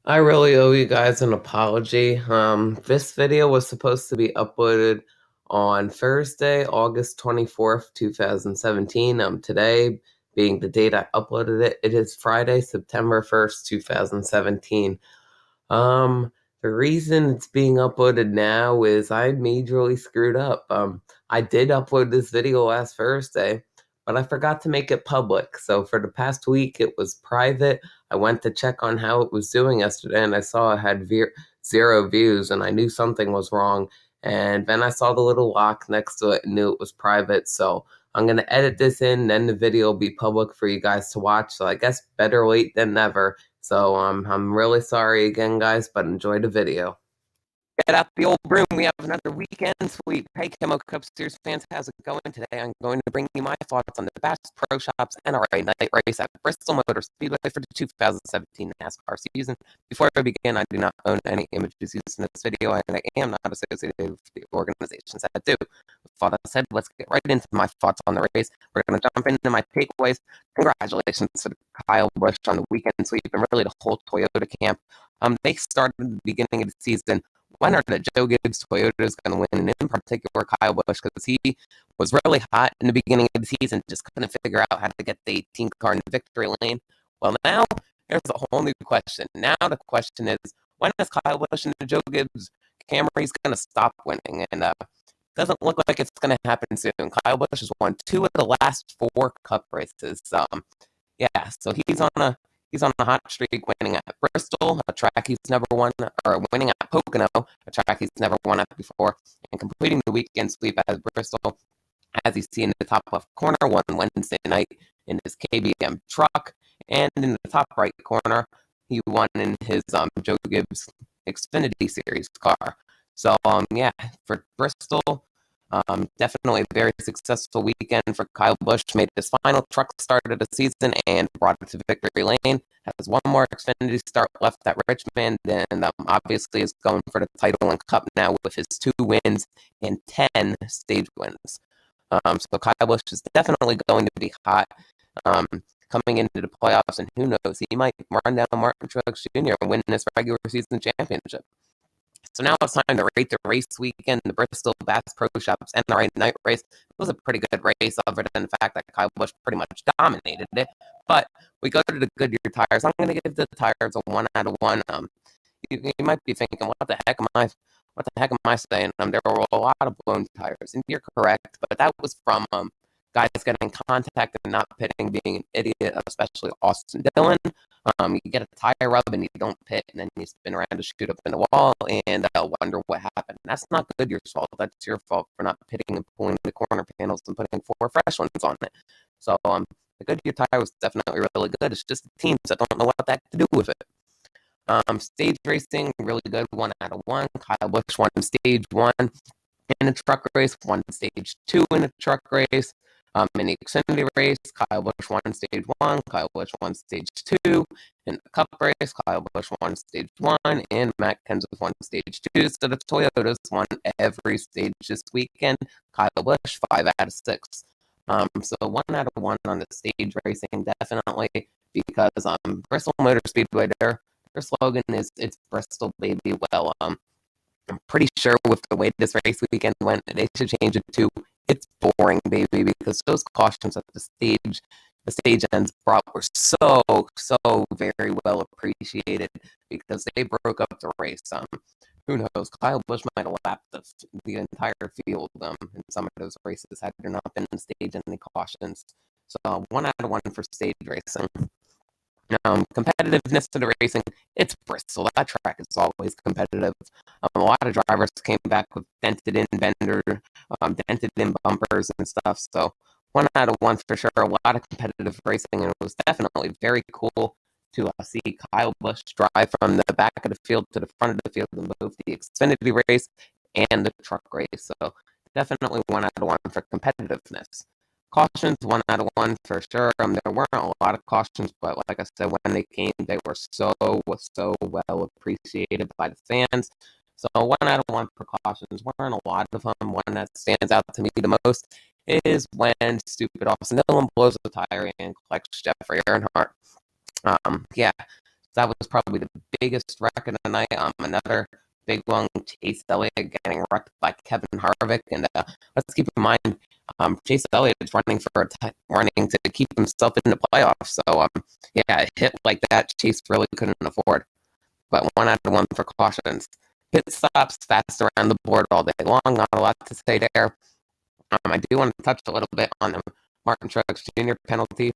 I really owe you guys an apology. This video was supposed to be uploaded on Thursday, August 24th, 2017. Today, being the date I uploaded it, it is Friday, September 1st, 2017. The reason it's being uploaded now is I majorly screwed up. I did upload this video last Thursday, but I forgot to make it public. So for the past week, it was private. I went to check on how it was doing yesterday, and I saw it had zero views, and I knew something was wrong. And then I saw the little lock next to it and knew it was private. So I'm going to edit this in, then the video will be public for you guys to watch. So I guess better late than never. So I'm really sorry again, guys, but enjoy the video. Get out the old broom. We have another weekend sweep. Hey, KEMMO Cup Series fans, how's it going today? I'm going to bring you my thoughts on the best pro shops NRA night race at Bristol Motor Speedway for the 2017 NASCAR season. Before I begin, I do not own any images used in this video, and I am not associated with the organizations that do. With all that said, let's get right into my thoughts on the race. We're going to jump into my takeaways. Congratulations to Kyle Busch on the weekend sweep and really the whole Toyota camp. They started at the beginning of the season wondering that Joe Gibbs Toyota is going to win, and in particular Kyle Busch, because he was really hot in the beginning of the season, just couldn't figure out how to get the 18 car in the victory lane. Well, now there's a whole new question. Now the question is, when is Kyle Busch and the Joe Gibbs Camrys going to stop winning? And doesn't look like it's going to happen soon. Kyle Busch has won 2 of the last 4 Cup races. Yeah, so he's on a hot streak, winning at Bristol, a track he's never won, or winning at Pocono, a track he's never won at before, and completing the weekend sweep at Bristol, as you see in the top left corner, won Wednesday night in his KBM truck, and in the top right corner, he won in his Joe Gibbs Xfinity Series car. So, yeah, for Bristol, definitely a very successful weekend for Kyle Busch. Made his final truck start of the season and brought it to victory lane. Has one more Xfinity start left at Richmond, and obviously is going for the title and cup now with his 2 wins and 10 stage wins. So Kyle Busch is definitely going to be hot coming into the playoffs, and who knows, he might run down Martin Truex Jr. and win this regular season championship. So now it's time to rate the race weekend, the Bristol Bass Pro Shops NRA night race. It was a pretty good race, other than the fact that Kyle Busch pretty much dominated it. But we go to the Goodyear tires. I'm going to give the tires a 1 out of 1. You might be thinking, what the heck am I saying? There were a lot of blown tires, and you're correct. But that was from guys getting contact and not pitting, being an idiot, especially Austin Dillon. You get a tire rub and you don't pit, and then you spin around to shoot up in the wall and wonder what happened. That's not Goodyear's fault. That's your fault for not pitting and pulling the corner panels and putting 4 fresh ones on it. So the Goodyear tire was definitely really good. It's just the teams that don't know what that to do with it. Stage racing, really good, 1 out of 1. Kyle Busch won stage 1 in a truck race, won stage 2 in a truck race. In the Xfinity race, Kyle Busch won stage 1, Kyle Busch won stage 2. In the Cup race, Kyle Busch won stage 1, and Matt Kenseth won stage 2. So the Toyotas won every stage this weekend. Kyle Busch, 5 out of 6. So 1 out of 1 on the stage racing, definitely, because Bristol Motor Speedway, their slogan is "It's Bristol, baby." Well, I'm pretty sure with the way this race weekend went, they should change it to "It's boring, baby," because those cautions at the stage ends brought were so very well appreciated because they broke up the race. Who knows? Kyle Busch might have lapped the entire field in some of those races had there not been the stage and the cautions. So 1 out of 1 for stage racing. Competitiveness to the racing, it's Bristol. That track is always competitive. A lot of drivers came back with dented in bumpers and stuff. So 1 out of 1 for sure. A lot of competitive racing, and it was definitely very cool to see Kyle Busch drive from the back of the field to the front of the field in both the Xfinity race and the truck race. So definitely 1 out of 1 for competitiveness. Cautions, 1 out of 1 for sure. There weren't a lot of cautions, but like I said, when they came, they were so well appreciated by the fans. So 1 out of 1 for cautions. Weren't a lot of them. One that stands out to me the most is when stupid Austin Dillon blows the tire and collects Jeffrey Earnhardt. Yeah. That was probably the biggest wreck of the night. Another big one, Chase Elliott getting wrecked by Kevin Harvick. And let's keep in mind, Chase Elliott is running to keep himself in the playoffs. So, yeah, a hit like that, Chase really couldn't afford. But 1 out of 1 for cautions. Pit stops fast around the board all day long. Not a lot to say there. I do want to touch a little bit on the Martin Truex Jr. penalty.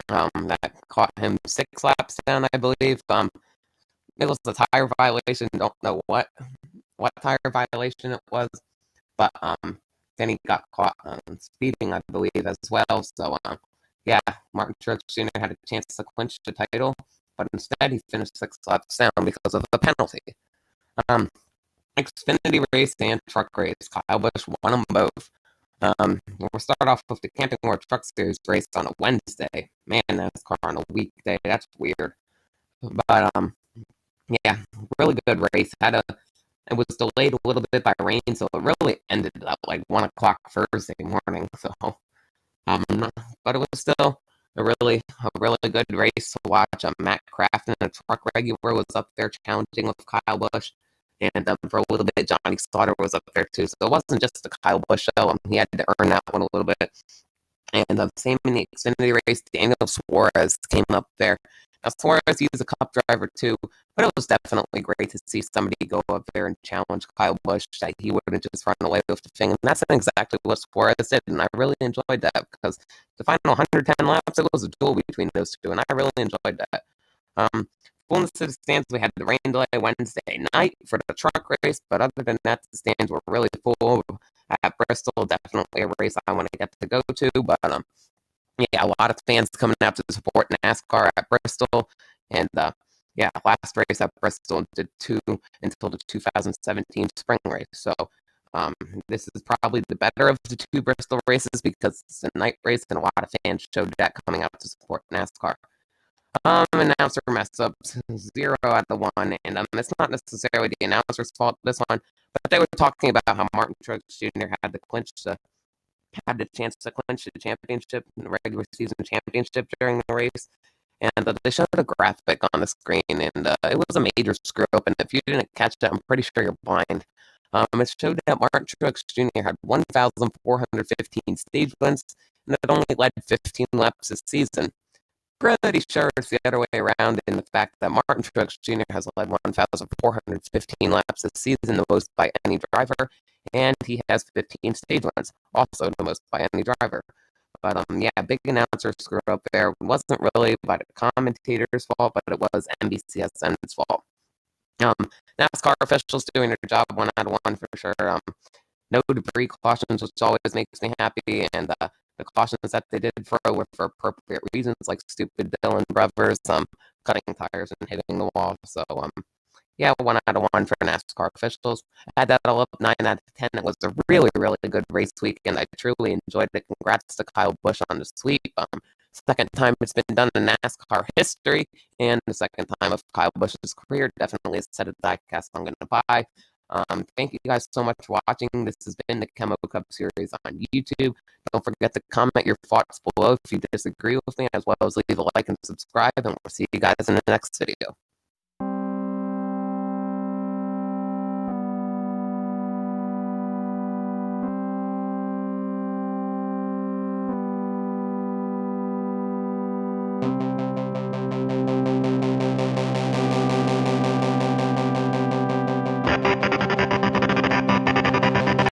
That caught him 6 laps down, I believe. It was a tire violation. Don't know what tire violation it was, but then he got caught speeding, I believe, as well. So yeah, Martin Truex Jr. had a chance to clinch the title, but instead he finished 6 laps down because of the penalty. Xfinity race and truck race. Kyle Busch won them both. We'll start off with the Camping World Truck Series race on a Wednesday. Man, NASCAR on a weekday. That's weird. But yeah, really good race. It was delayed a little bit by rain, so it really ended at like 1 o'clock Thursday morning. So, but it was still a really good race to watch. Matt Crafton, a truck regular, was up there challenging with Kyle Busch. And for a little bit, Johnny Slaughter was up there too. So it wasn't just the Kyle Busch show. He had to earn that one a little bit. And same in the Xfinity race, Daniel Suarez came up there. Now, Suarez, he's a Cup driver too, but it was definitely great to see somebody go up there and challenge Kyle Busch, that he wouldn't just run away with the thing. And that's exactly what Suarez did, and I really enjoyed that because the final 110 laps, it was a duel between those two, and I really enjoyed that. Fullness of the stands, we had the rain delay Wednesday night for the truck race, but other than that, the stands were really full at Bristol. Definitely a race I want to get to go to, but yeah, a lot of fans coming out to support NASCAR at Bristol, and yeah, last race at Bristol did 2 until the 2017 spring race. So this is probably the better of the 2 Bristol races because it's a night race, and a lot of fans showed that coming out to support NASCAR. Announcer mess ups, 0 out of 1, and it's not necessarily the announcer's fault this one, but they were talking about how Martin Truex Jr. had the chance to clinch the championship, the regular season championship during the race, and they showed a graphic on the screen, and it was a major screw up, and if you didn't catch that, I'm pretty sure you're blind. It showed that Martin Truex Jr. had 1,415 stage wins, and it only led 15 laps this season. Pretty sure it's the other way around in the fact that Martin Truex Jr. has led 1,415 laps this season, the most by any driver, and he has 15 stage wins, also the most by any driver. But yeah, big announcer screw up there. It wasn't really by the commentator's fault, but it was NBCSN's fault. NASCAR officials doing their job, 1 out of 1 for sure. No debris cautions, which always makes me happy, and the cautions that they did throw were for appropriate reasons, like stupid Dylan Brothers cutting tires and hitting the wall. So yeah, 1 out of 1 for NASCAR officials. I had that all up 9 out of 10. It was a really good race week, and I truly enjoyed it. Congrats to Kyle Busch on the sweep. Second time it's been done in NASCAR history, and the second time of Kyle Busch's career. Definitely a set of diecast I'm going to buy. Thank you guys so much for watching. This has been the KEMMO Cup Series on YouTube. Don't forget to comment your thoughts below if you disagree with me, as well as leave a like and subscribe, and we'll see you guys in the next video.